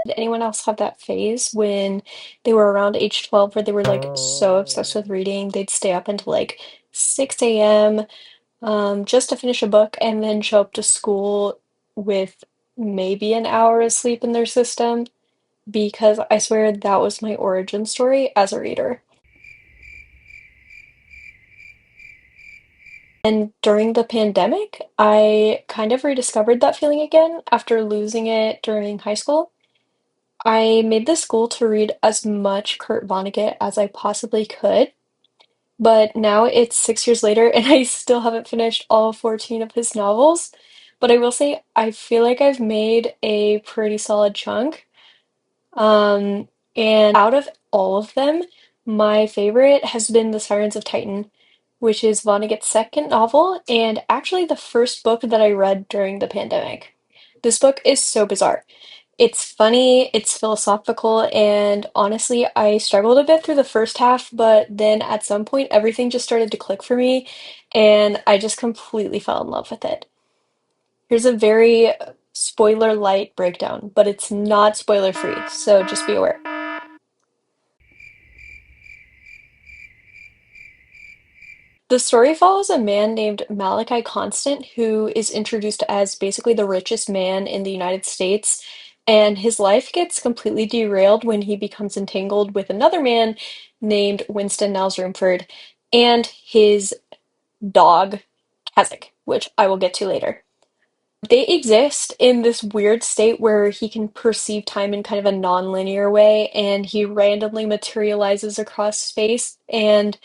Did anyone else have that phase when they were around age 12 where they were like so obsessed with reading? They'd stay up until like 6 a.m. Just to finish a book and then show up to school with maybe an hour of sleep in their system because I swear that was my origin story as a reader. And during the pandemic, I kind of rediscovered that feeling again after losing it during high school. I made this goal to read as much Kurt Vonnegut as I possibly could, but now it's 6 years later and I still haven't finished all 14 of his novels. But I will say, I feel like I've made a pretty solid chunk. Um, and out of all of them, my favorite has been The Sirens of Titan, which is Vonnegut's second novel and actually the first book that I read during the pandemic. This book is so bizarre. It's funny, it's philosophical, and honestly, I struggled a bit through the first half, but then at some point, everything just started to click for me, and I just completely fell in love with it. Here's a very spoiler light breakdown, but it's not spoiler free, so just be aware. The story follows a man named Malachi Constant, who is introduced as basically the richest man in the United States, and his life gets completely derailed when he becomes entangled with another man named Winston Niles Rumford and his dog, Keswick, which I will get to later. They exist in this weird state where he can perceive time in kind of a non-linear way, and he randomly materializes across space, and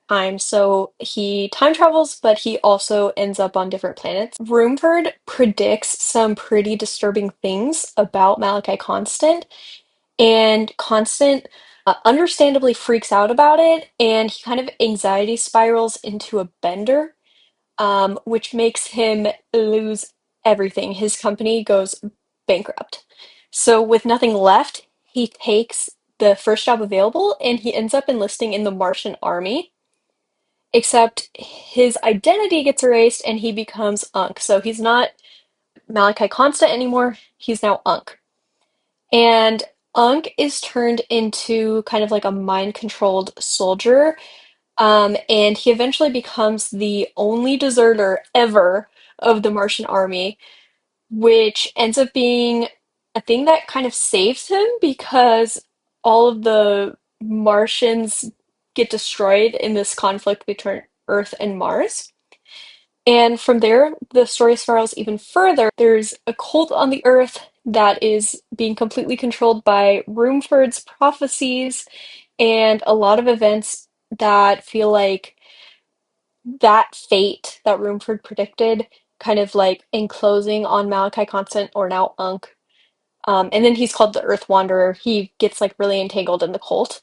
time. So he time travels, but he also ends up on different planets. Rumford predicts some pretty disturbing things about Malachi Constant, and Constant understandably freaks out about it, and he kind of anxiety spirals into a bender, which makes him lose everything. His company goes bankrupt. So, with nothing left, he takes the first job available and he ends up enlisting in the Martian army, except his identity gets erased and he becomes Unk. So he's not Malachi Constant anymore, he's now Unk. And Unk is turned into kind of like a mind-controlled soldier, and he eventually becomes the only deserter ever of the Martian army, which ends up being a thing that kind of saves him because all of the Martians get destroyed in this conflict between Earth and Mars. And from there, the story spirals even further. There's a cult on the Earth that is being completely controlled by Rumford's prophecies and a lot of events that feel like that fate that Rumford predicted, kind of like enclosing on Malachi Constant or now Unk. And then he's called the Earth Wanderer. He gets like really entangled in the cult.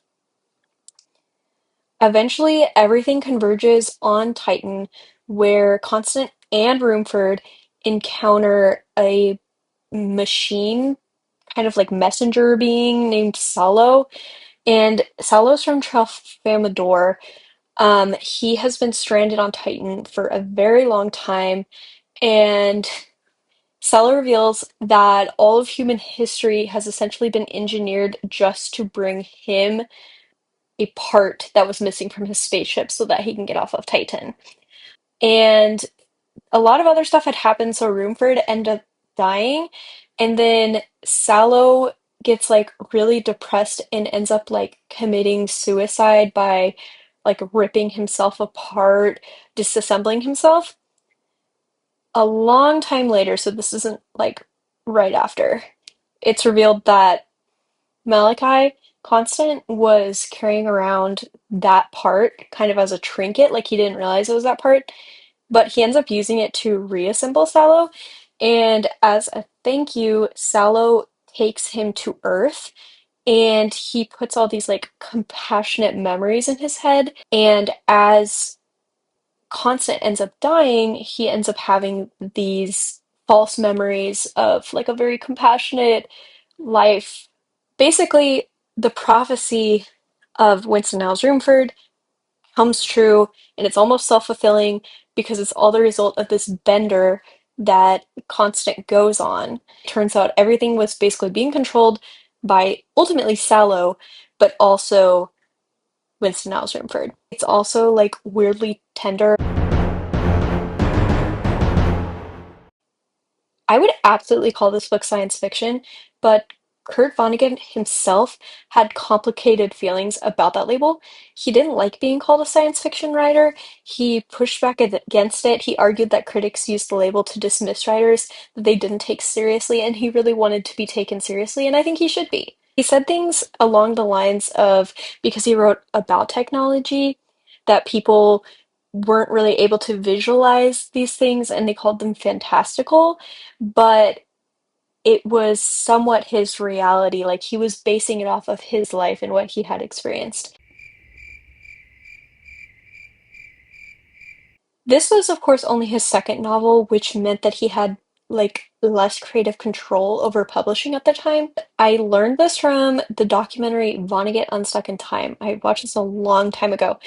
Eventually, everything converges on Titan, where Constant and Rumford encounter a machine, kind of like messenger being named Salo. And Salo's from Tralfamadore. He has been stranded on Titan for a very long time, and Salo reveals that all of human history has essentially been engineered just to bring him a part that was missing from his spaceship so that he can get off of Titan. And a lot of other stuff had happened, so Rumford ended up dying, and then Salo gets like really depressed and ends up like committing suicide by like ripping himself apart, disassembling himself. A long time later, so this isn't like right after, it's revealed that Malachi Constant was carrying around that part kind of as a trinket, like he didn't realize it was that part, but he ends up using it to reassemble Sallow. And as a thank you, Sallow takes him to Earth and he puts all these like compassionate memories in his head. And as Constant ends up dying, he ends up having these false memories of like a very compassionate life. Basically, the prophecy of Winston Niles Rumford comes true, and it's almost self-fulfilling because it's all the result of this bender that Constant goes on. Turns out everything was basically being controlled by ultimately Sallow, but also Winston Rumford. It's also like weirdly tender. I would absolutely call this book science fiction, but Kurt Vonnegut himself had complicated feelings about that label. He didn't like being called a science fiction writer. He pushed back against it. He argued that critics used the label to dismiss writers that they didn't take seriously, and he really wanted to be taken seriously, and I think he should be. He said things along the lines of because he wrote about technology, that people weren't really able to visualize these things and they called them fantastical, but it was somewhat his reality. Like he was basing it off of his life and what he had experienced. This was, of course, only his second novel, which meant that he had like less creative control over publishing at the time. I learned this from the documentary Vonnegut Unstuck in Time. I watched this a long time ago.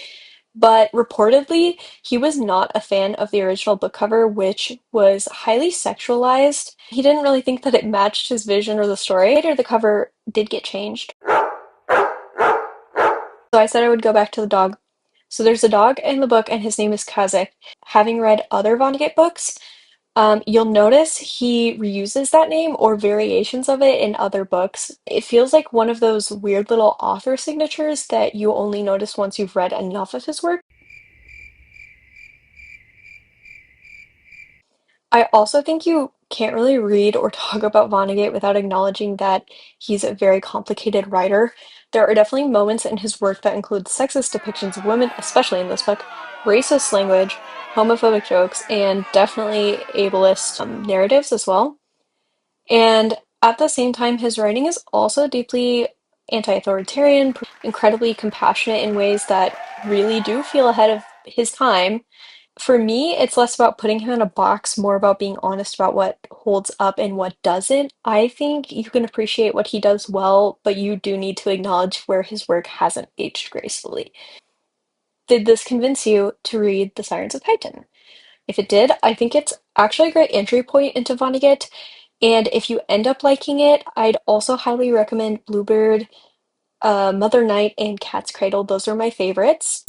But reportedly, he was not a fan of the original book cover, which was highly sexualized. He didn't really think that it matched his vision or the story. Later, the cover did get changed. So I said I would go back to the dog. So there's a dog in the book, and his name is Kazakh. Having read other Vonnegut books, you'll notice he reuses that name or variations of it in other books. It feels like one of those weird little author signatures that you only notice once you've read enough of his work. I also think you can't really read or talk about Vonnegut without acknowledging that he's a very complicated writer. There are definitely moments in his work that include sexist depictions of women, especially in this book, racist language, homophobic jokes, and definitely ableist narratives as well. And at the same time, his writing is also deeply anti-authoritarian, incredibly compassionate in ways that really do feel ahead of his time. For me, it's less about putting him in a box, more about being honest about what holds up and what doesn't. I think you can appreciate what he does well, but you do need to acknowledge where his work hasn't aged gracefully. Did this convince you to read The Sirens of Titan? If it did, I think it's actually a great entry point into Vonnegut, and if you end up liking it, I'd also highly recommend Bluebird, Mother Night, and Cat's Cradle. Those are my favorites.